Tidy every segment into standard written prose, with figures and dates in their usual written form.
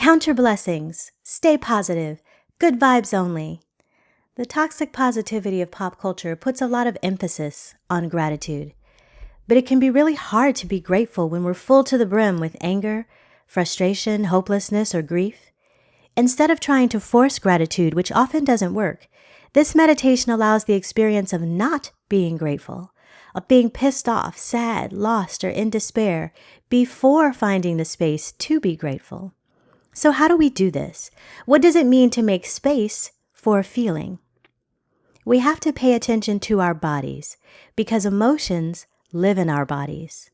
Count your blessings. Stay positive. Good vibes only. The toxic positivity of pop culture puts a lot of emphasis on gratitude. But it can be really hard to be grateful when we're full to the brim with anger, frustration, hopelessness, or grief. Instead of trying to force gratitude, which often doesn't work, this meditation allows the experience of not being grateful, of being pissed off, sad, lost, or in despair before finding the space to be grateful. So how do we do this? What does it mean to make space for a feeling? We have to pay attention to our bodies because emotions live in our bodies.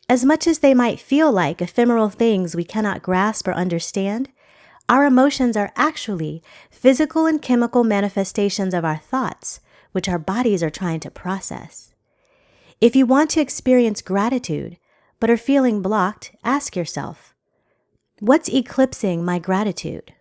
As much as they might feel like ephemeral things we cannot grasp or understand, our emotions are actually physical and chemical manifestations of our thoughts, which our bodies are trying to process. If you want to experience gratitude, but are feeling blocked, ask yourself, what's eclipsing my gratitude?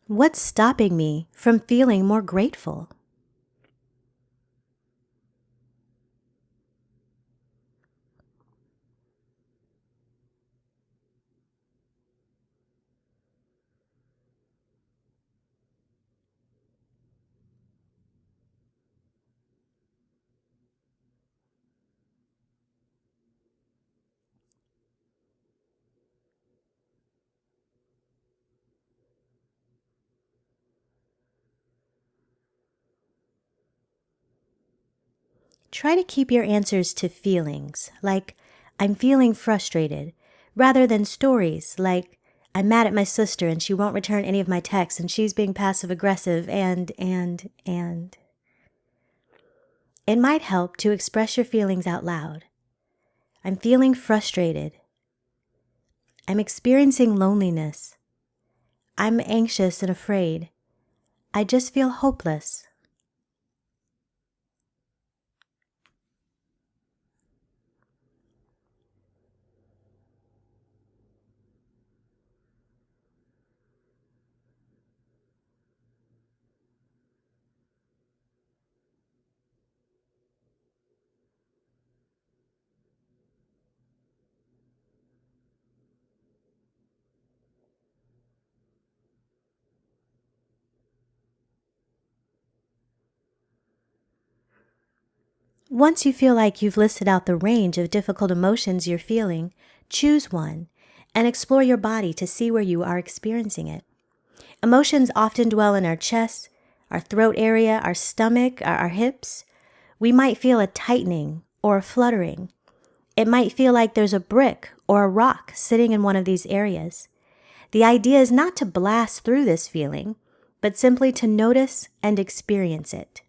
What's stopping me from feeling more grateful? Try to keep your answers to feelings, like, I'm feeling frustrated, rather than stories, like, I'm mad at my sister and she won't return any of my texts and she's being passive aggressive and. It might help to express your feelings out loud. I'm feeling frustrated. I'm experiencing loneliness. I'm anxious and afraid. I just feel hopeless. Once you feel like you've listed out the range of difficult emotions you're feeling, choose one and explore your body to see where you are experiencing it. Emotions often dwell in our chest, our throat area, our stomach, our hips. We might feel a tightening or a fluttering. It might feel like there's a brick or a rock sitting in one of these areas. The idea is not to blast through this feeling, but simply to notice and experience it.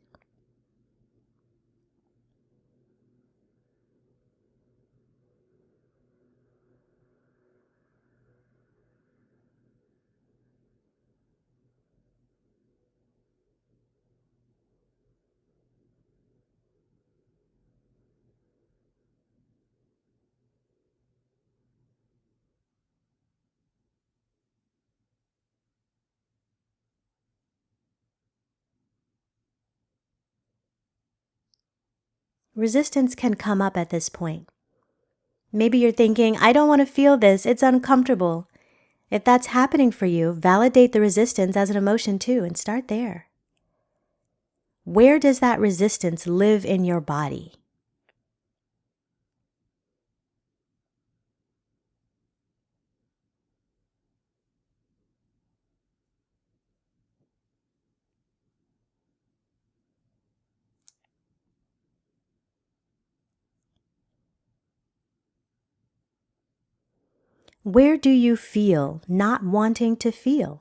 Resistance can come up at this point. Maybe you're thinking, I don't want to feel this, it's uncomfortable. If that's happening for you, validate the resistance as an emotion too and start there. Where does that resistance live in your body? Where do you feel not wanting to feel?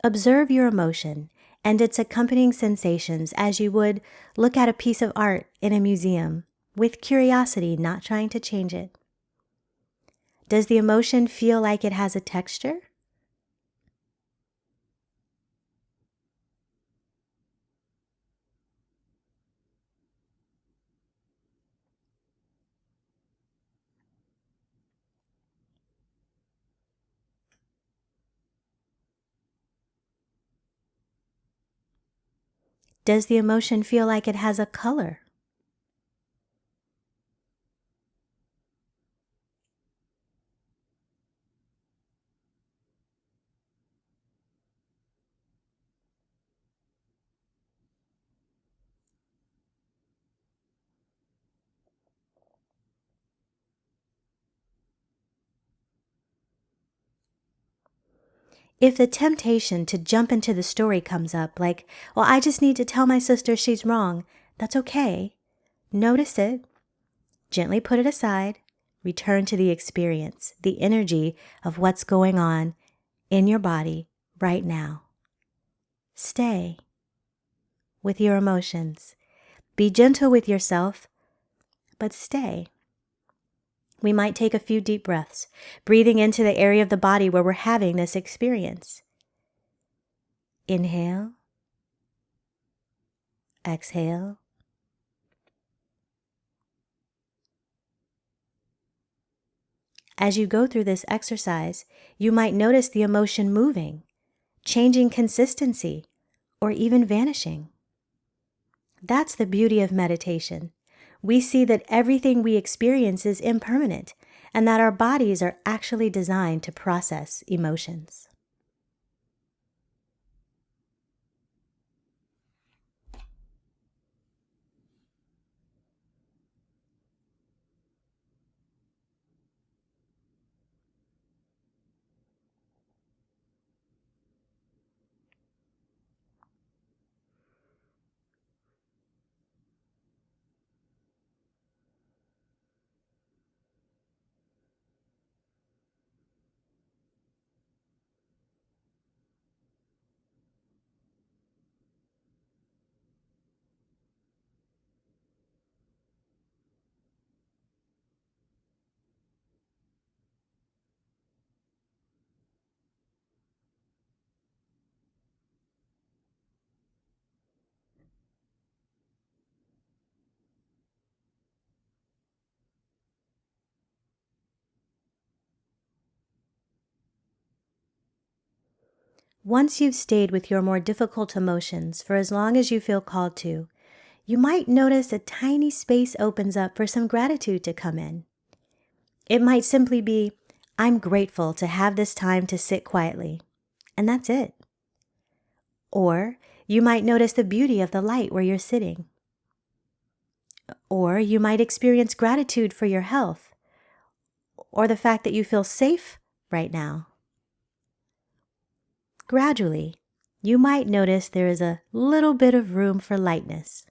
Observe your emotion and its accompanying sensations as you would look at a piece of art in a museum, with curiosity, not trying to change it. Does the emotion feel like it has a texture? Does the emotion feel like it has a color? If the temptation to jump into the story comes up, like, well, I just need to tell my sister she's wrong, that's okay. Notice it, gently put it aside, return to the experience, the energy of what's going on in your body right now. Stay with your emotions. Be gentle with yourself, but stay. We might take a few deep breaths, breathing into the area of the body where we're having this experience. Inhale. Exhale. As you go through this exercise, you might notice the emotion moving, changing consistency, or even vanishing. That's the beauty of meditation. We see that everything we experience is impermanent and that our bodies are actually designed to process emotions. Once you've stayed with your more difficult emotions for as long as you feel called to, you might notice a tiny space opens up for some gratitude to come in. It might simply be, I'm grateful to have this time to sit quietly, and that's it. Or you might notice the beauty of the light where you're sitting. Or you might experience gratitude for your health, or the fact that you feel safe right now. Gradually, you might notice there is a little bit of room for lightness.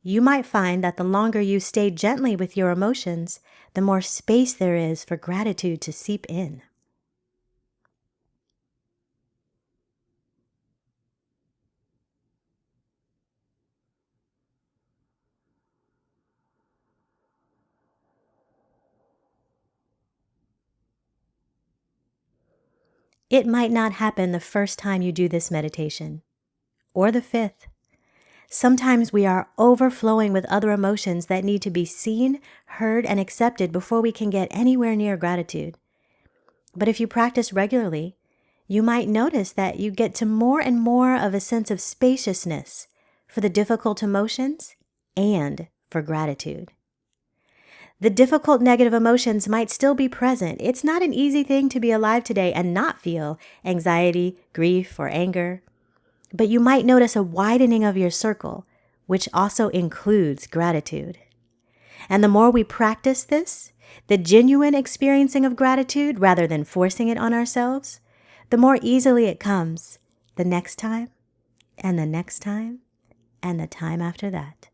You might find that the longer you stay gently with your emotions, the more space there is for gratitude to seep in. It might not happen the first time you do this meditation, or the fifth. Sometimes we are overflowing with other emotions that need to be seen, heard, and accepted before we can get anywhere near gratitude. But if you practice regularly, you might notice that you get to more and more of a sense of spaciousness for the difficult emotions and for gratitude. The difficult negative emotions might still be present. It's not an easy thing to be alive today and not feel anxiety, grief, or anger. But you might notice a widening of your circle, which also includes gratitude. And the more we practice this, the genuine experiencing of gratitude rather than forcing it on ourselves, the more easily it comes the next time, and the next time, and the time after that.